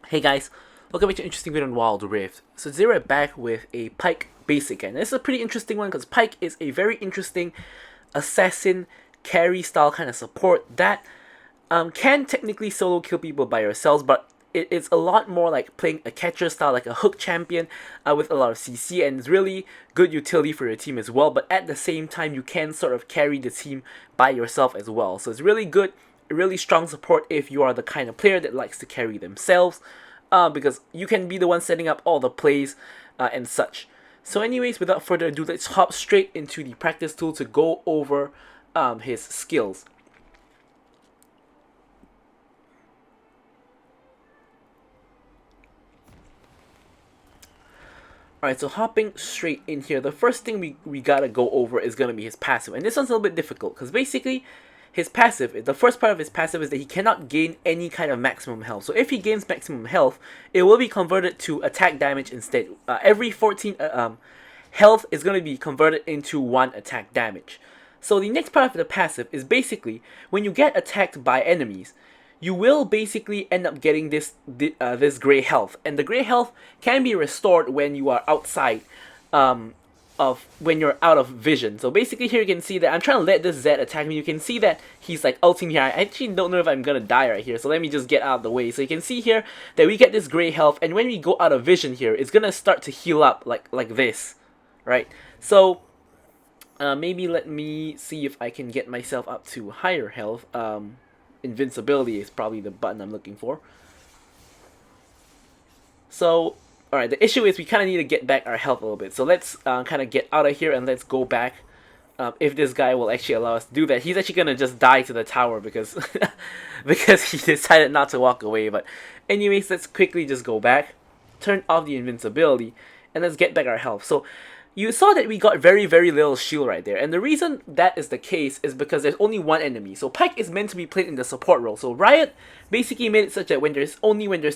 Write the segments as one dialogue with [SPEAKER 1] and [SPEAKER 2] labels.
[SPEAKER 1] Hey guys, welcome back to an interesting video on Wild Rift. So today we're back with a Pyke basic, and this is a pretty interesting one because Pyke is a very interesting assassin carry style kind of support that can technically solo kill people by yourselves, but it's a lot more like playing a catcher style, like a hook champion with a lot of CC, and it's really good utility for your team as well. But at the same time, you can sort of carry the team by yourself as well. So it's really good, really strong support if you are the kind of player that likes to carry themselves, because you can be the one setting up all the plays and such. So anyways, without further ado, let's hop straight into the practice tool to go over his skills. Alright, so hopping straight in here, the first thing we gotta go over is gonna be his passive. And this one's a little bit difficult, because basically, his passive, the first part of his passive is that he cannot gain any kind of maximum health. So if he gains maximum health, it will be converted to attack damage instead. Every 14 health is going to be converted into 1 attack damage. So the next part of the passive is basically, when you get attacked by enemies, you will basically end up getting this gray health, and the gray health can be restored when you are outside when you're out of vision. So basically here you can see that I'm trying to let this Zed attack me. You can see that he's like ulting here. I actually don't know if I'm gonna die right here, so let me just get out of the way. So you can see here that we get this gray health, and when we go out of vision here, it's gonna start to heal up like this, right? So maybe let me see if I can get myself up to higher health. Invincibility is probably the button I'm looking for. So, alright, the issue is we kind of need to get back our health a little bit. So let's kind of get out of here and let's go back. If this guy will actually allow us to do that. He's actually going to just die to the tower because, because he decided not to walk away. But anyways, let's quickly just go back. Turn off the invincibility. And let's get back our health. So, you saw that we got very little shield right there, and the reason that is the case is because there's only one enemy. So Pyke is meant to be played in the support role. So Riot basically made it such that when there's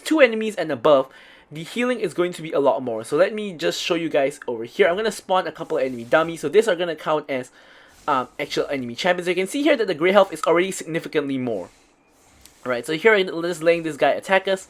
[SPEAKER 1] 2 enemies and above, the healing is going to be a lot more. So let me just show you guys over here. I'm gonna spawn a couple of enemy dummies. So these are gonna count as actual enemy champions. So you can see here that the gray health is already significantly more. Alright, so here I'm just letting this guy attack us,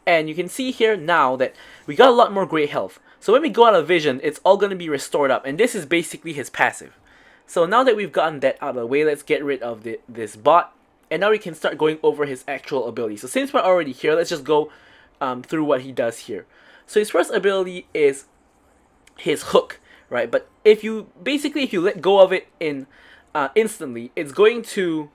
[SPEAKER 1] and you can see here now that we got a lot more gray health. So when we go out of vision, it's all going to be restored up, and this is basically his passive. So now that we've gotten that out of the way, let's get rid of this bot, and now we can start going over his actual ability. So since we're already here, let's just go through what he does here. So his first ability is his hook, right? But if you let go of it instantly, it's going to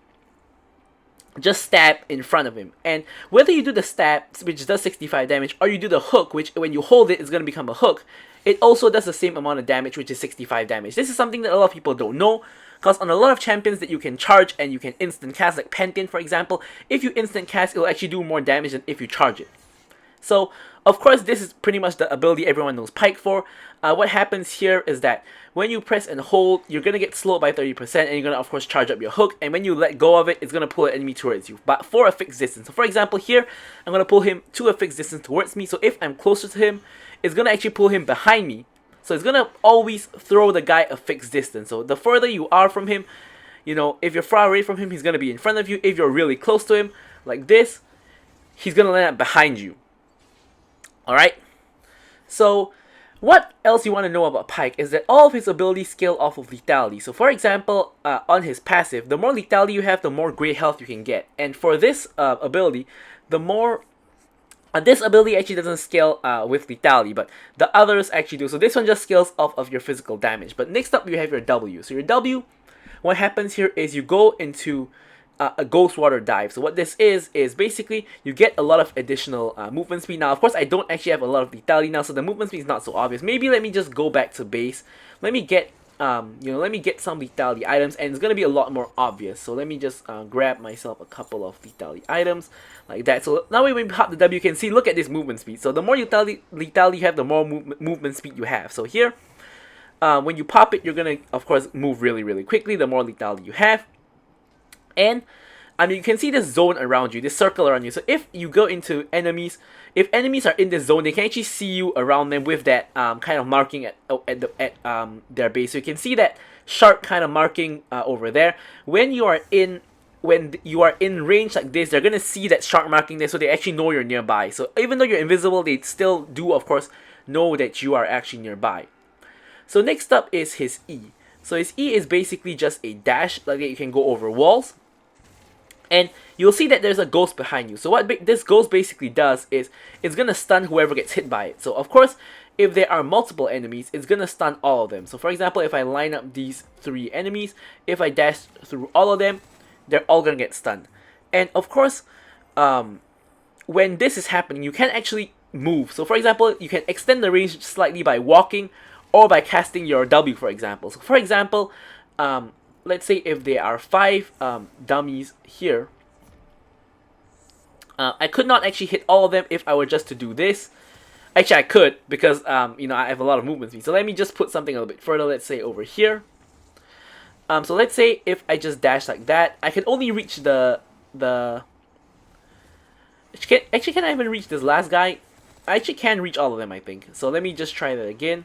[SPEAKER 1] just stab in front of him. And whether you do the stab, which does 65 damage, or you do the hook, which when you hold it is going to become a hook, it also does the same amount of damage, which is 65 damage. This is something that a lot of people don't know, because on a lot of champions that you can charge and you can instant cast, like Pantheon for example, if you instant cast, it'll actually do more damage than if you charge it. So, of course, this is pretty much the ability everyone knows Pyke for. What happens here is that when you press and hold, you're going to get slowed by 30%, and you're going to, of course, charge up your hook. And when you let go of it, it's going to pull an enemy towards you, but for a fixed distance. So, for example, here, I'm going to pull him to a fixed distance towards me. So, if I'm closer to him, it's going to actually pull him behind me. So, it's going to always throw the guy a fixed distance. So, the further you are from him, you know, if you're far away from him, he's going to be in front of you. If you're really close to him, like this, he's going to land up behind you. Alright, so what else you want to know about Pyke is that all of his abilities scale off of lethality. So for example, on his passive, the more lethality you have, the more gray health you can get. And for this ability, the more... this ability actually doesn't scale with lethality, but the others actually do. So this one just scales off of your physical damage. But next up, you have your W. So your W, what happens here is you go into a ghost water dive. So what this is basically you get a lot of additional movement speed. Now, of course, I don't actually have a lot of lethality now, so the movement speed is not so obvious. Maybe let me just go back to base. Let me get let me get some lethality items, and it's gonna be a lot more obvious. So let me just grab myself a couple of lethality items like that. So now when we pop the W, you can see, look at this movement speed. So the more lethality you have, the more movement speed you have. So here, when you pop it, you're gonna, of course, move really quickly. The more lethality you have. And I mean, you can see this zone around you, this circle around you. So if you go into enemies, if enemies are in this zone, they can actually see you around them with that kind of marking at their base. So you can see that sharp kind of marking over there. When you are in when you are in range like this, they're gonna see that shark marking there, so they actually know you're nearby. So even though you're invisible, they still do, of course, know that you are actually nearby. So next up is his E. So his E is basically just a dash, like that you can go over walls. And you'll see that there's a ghost behind you. So what this ghost basically does is it's gonna stun whoever gets hit by it. So of course, if there are multiple enemies, it's gonna stun all of them. So for example, if I line up these 3 enemies, if I dash through all of them, they're all gonna get stunned. And of course, when this is happening, you can actually move. So for example, you can extend the range slightly by walking or by casting your W, for example. So for example, let's say if there are 5 dummies here, I could not actually hit all of them if I were just to do this. Actually, I could, because you know, I have a lot of movement speed. So let me just put something a little bit further. Let's say over here. So let's say if I just dash like that, I can only reach the. Actually, can I even reach this last guy? I actually can reach all of them, I think. So let me just try that again.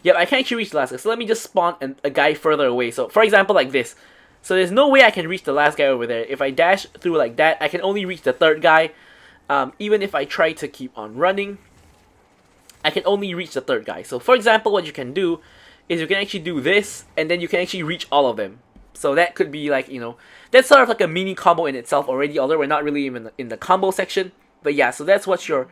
[SPEAKER 1] Yep, I can actually reach the last guy. So let me just spawn a guy further away. So for example, like this. So there's no way I can reach the last guy over there. If I dash through like that, I can only reach the 3rd guy. Even if I try to keep on running, I can only reach the 3rd guy. So for example, what you can do is you can actually do this, and then you can actually reach all of them. So that could be like, you know, that's sort of like a mini combo in itself already, although we're not really even in the combo section. But yeah, so that's what your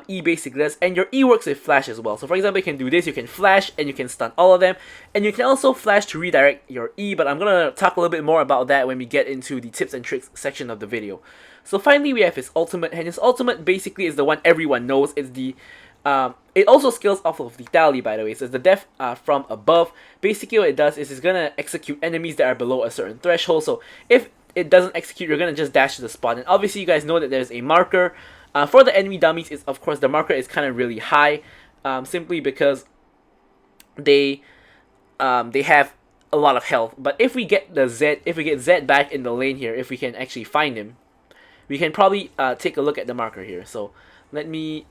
[SPEAKER 1] E basically does. And your E works with flash as well. So for example, you can do this, you can flash and you can stun all of them. And you can also flash to redirect your E, but I'm going to talk a little bit more about that when we get into the tips and tricks section of the video. So finally, we have his ultimate, and his ultimate basically is the one everyone knows. It's the it also scales off of lethality, by the way. So it's the death from above. Basically what it does is it's going to execute enemies that are below a certain threshold. So if it doesn't execute, you're going to just dash to the spot. And obviously you guys know that there's a marker. For the enemy dummies, is of course the marker is kind of really high, simply because they have a lot of health. But if we get Z back in the lane here, if we can actually find him, we can probably take a look at the marker here. So let me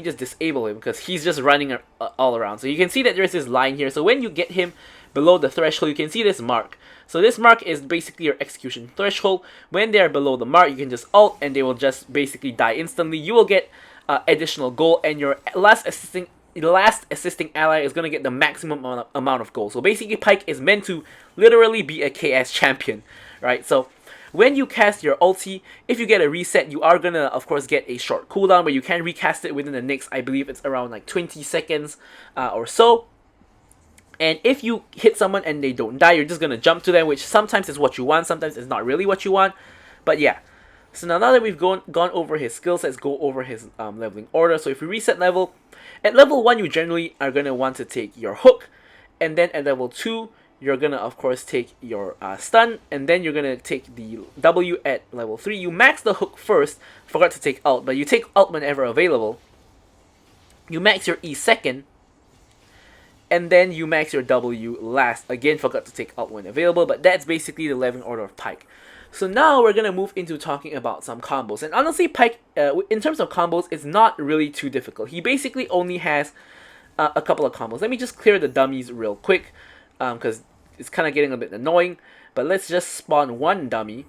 [SPEAKER 1] just disable him, because he's just running all around. So you can see that there's this line here. So when you get him below the threshold, you can see this mark. So this mark is basically your execution threshold. When they are below the mark, you can just ult and they will just basically die instantly. You will get additional gold, and your last assisting ally is going to get the maximum amount of gold. So basically Pyke is meant to literally be a KS champion, right? So when you cast your ulti, if you get a reset, you are going to, of course, get a short cooldown where you can recast it within the next, I believe it's around like 20 seconds or so. And if you hit someone and they don't die, you're just going to jump to them, which sometimes is what you want, sometimes it's not really what you want. But yeah. So now that we've gone over his skills, let's go over his leveling order. So if we reset level, at level 1 you generally are going to want to take your hook. And then at level 2, you're going to of course take your stun. And then you're going to take the W at level 3. You max the hook first, forgot to take ult, but you take ult whenever available. You max your E second. And then you max your W last. Again, forgot to take ult when available, but that's basically the leveling order of Pyke. So now we're going to move into talking about some combos. And honestly, Pyke, in terms of combos, it's not really too difficult. He basically only has a couple of combos. Let me just clear the dummies real quick, because it's kind of getting a bit annoying. But let's just spawn one dummy.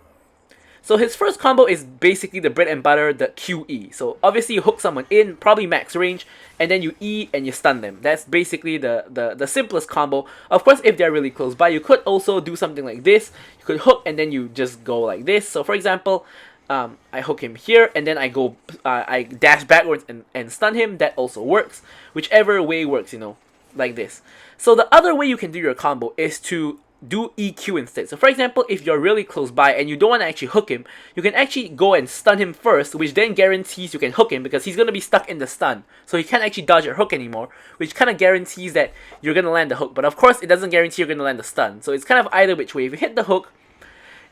[SPEAKER 1] So his first combo is basically the bread and butter, the QE. So obviously you hook someone in, probably max range, and then you E and you stun them. That's basically the simplest combo. Of course, if they're really close by, you could also do something like this. You could hook and then you just go like this. So for example, I hook him here and then I dash backwards and stun him. That also works. Whichever way works, you know, like this. So the other way you can do your combo is to do EQ instead. So for example, if you're really close by and you don't want to actually hook him, you can actually go and stun him first, which then guarantees you can hook him because he's going to be stuck in the stun. So he can't actually dodge your hook anymore, which kind of guarantees that you're going to land the hook. But of course, it doesn't guarantee you're going to land the stun. So it's kind of either which way. If you hit the hook,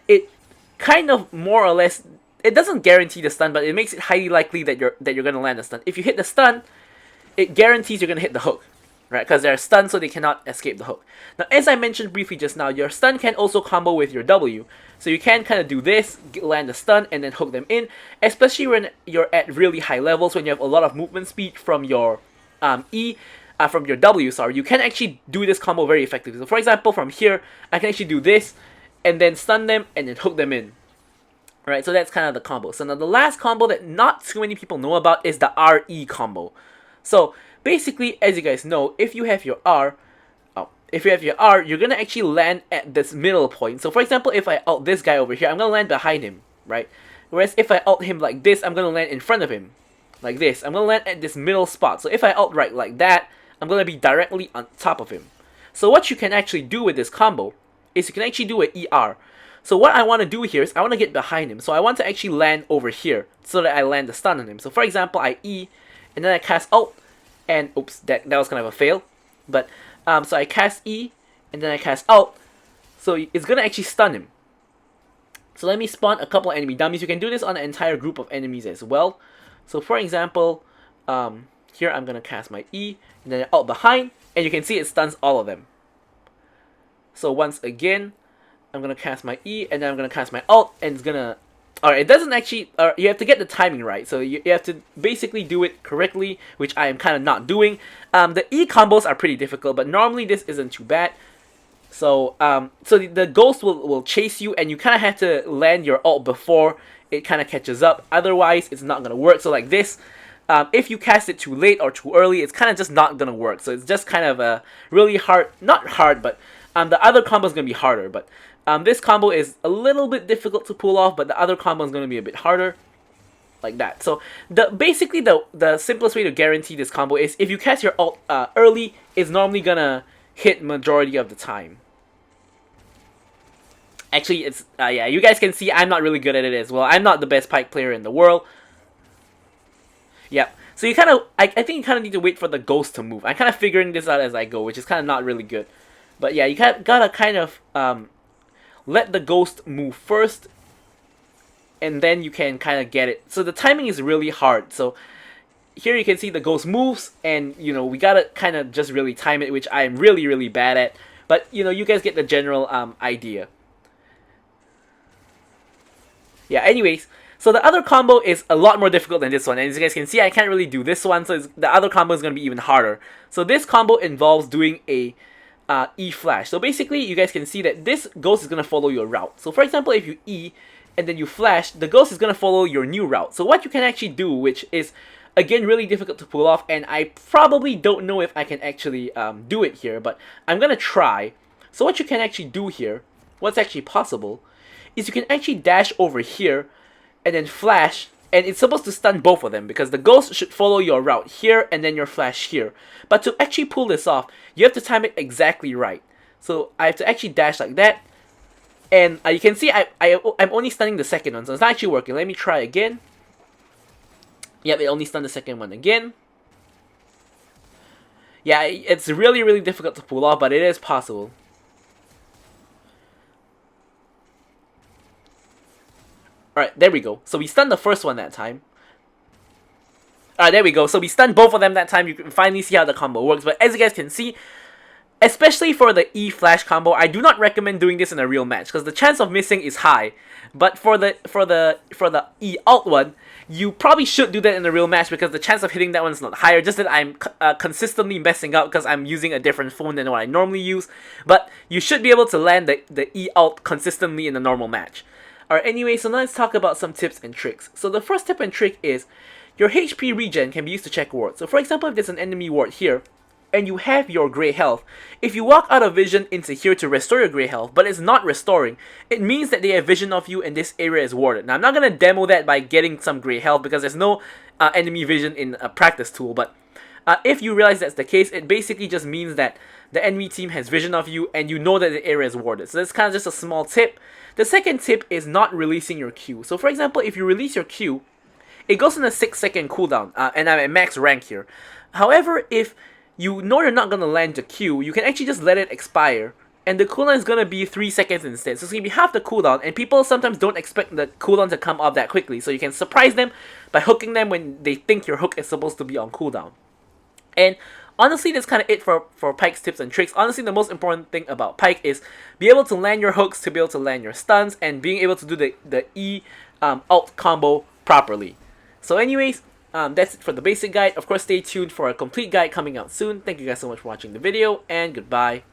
[SPEAKER 1] it kind of more or less, it doesn't guarantee the stun, but it makes it highly likely that you're going to land the stun. If you hit the stun, it guarantees you're going to hit the hook. Right, because they're stunned, so they cannot escape the hook. Now, as I mentioned briefly just now, your stun can also combo with your W. So you can kind of do this, land the stun, and then hook them in. Especially when you're at really high levels, when you have a lot of movement speed from your E. from your W, sorry, you can actually do this combo very effectively. So for example, from here, I can actually do this, and then stun them, and then hook them in. Right, so that's kind of the combo. So now the last combo that not too many people know about is the RE combo. So basically, as you guys know, if you have your R, you're gonna actually land at this middle point. So for example, if I ult this guy over here, I'm gonna land behind him, right? Whereas if I ult him like this, I'm gonna land in front of him, like this. I'm gonna land at this middle spot. So if I ult right like that, I'm gonna be directly on top of him. So what you can actually do with this combo is you can actually do an ER. So what I want to do here is I want to get behind him. So I want to actually land over here so that I land the stun on him. So for example, I E, and then I cast ult, and oops, that was kind of a fail. But so I cast E, and then I cast ult, so it's gonna actually stun him. So let me spawn a couple enemy dummies. You can do this on an entire group of enemies as well. So for example, here I'm gonna cast my E, and then I ult behind, and you can see it stuns all of them. So once again, I'm gonna cast my E, and then I'm gonna cast my ult, and it's gonna... Alright, it doesn't actually... you have to get the timing right, so you have to basically do it correctly, which I am kind of not doing. The E combos are pretty difficult, but normally this isn't too bad. So, the ghost will chase you, and you kind of have to land your ult before it kind of catches up. Otherwise, it's not gonna work. So like this, if you cast it too late or too early, it's kind of just not gonna work. So it's just kind of a really hard... Not hard, but... the other combo is going to be harder, but this combo is a little bit difficult to pull off, but the other combo is going to be a bit harder, like that. So basically the simplest way to guarantee this combo is if you cast your ult early, it's normally going to hit majority of the time. Actually, it's, yeah, you guys can see I'm not really good at it as well. I'm not the best Pyke player in the world. Yep. So you kind of, I think you kind of need to wait for the ghost to move. I'm kind of figuring this out as I go, which is kind of not really good. But yeah, you gotta kind of let the ghost move first, and then you can kind of get it. So the timing is really hard. So here you can see the ghost moves, and you know we gotta kind of just really time it, which I am really, really bad at. But you know, you guys get the general idea. Yeah. Anyways, so the other combo is a lot more difficult than this one, and as you guys can see, I can't really do this one. So the other combo is gonna be even harder. So this combo involves doing a E flash. So basically, you guys can see that this ghost is going to follow your route. So for example, if you E and then you flash, the ghost is going to follow your new route. So what you can actually do, which is again really difficult to pull off, and I probably don't know if I can actually do it here, but I'm going to try. So what you can actually do here, what's actually possible, is you can actually dash over here and then flash, and it's supposed to stun both of them because the ghost should follow your route here and then your flash here. But to actually pull this off, you have to time it exactly right. So I have to actually dash like that. And you can see I'm only stunning the second one, so it's not actually working. Let me try again. Yep, it only stunned the second one again. Yeah, it's really, really difficult to pull off, but it is possible. Alright, there we go. So we stunned the first one that time. Alright, there we go. So we stunned both of them that time. You can finally see how the combo works. But as you guys can see, especially for the E flash combo, I do not recommend doing this in a real match because the chance of missing is high. But for the E ult one, you probably should do that in a real match because the chance of hitting that one is not higher. Just that I'm consistently messing up because I'm using a different phone than what I normally use. But you should be able to land the E ult consistently in a normal match. Alright, anyway, so now let's talk about some tips and tricks. So the first tip and trick is your HP regen can be used to check wards. So for example, if there's an enemy ward here, and you have your grey health, if you walk out of vision into here to restore your grey health, but it's not restoring, it means that they have vision of you and this area is warded. Now I'm not going to demo that by getting some grey health because there's no enemy vision in a practice tool, but if you realize that's the case, it basically just means that the enemy team has vision of you and you know that the area is warded. So that's kind of just a small tip. The second tip is not releasing your Q. So for example, if you release your Q, it goes in a 6-second cooldown, and I'm at max rank here. However, if you know you're not going to land the Q, you can actually just let it expire, and the cooldown is going to be 3 seconds instead. So it's going to be half the cooldown, and people sometimes don't expect the cooldown to come off that quickly. So you can surprise them by hooking them when they think your hook is supposed to be on cooldown. And honestly, that's kind of it for Pyke's tips and tricks. Honestly, the most important thing about Pyke is be able to land your hooks, to be able to land your stuns, and being able to do the E ult combo properly. So anyways, That's it for the basic guide. Of course, stay tuned for a complete guide coming out soon. Thank you guys so much for watching the video, and goodbye.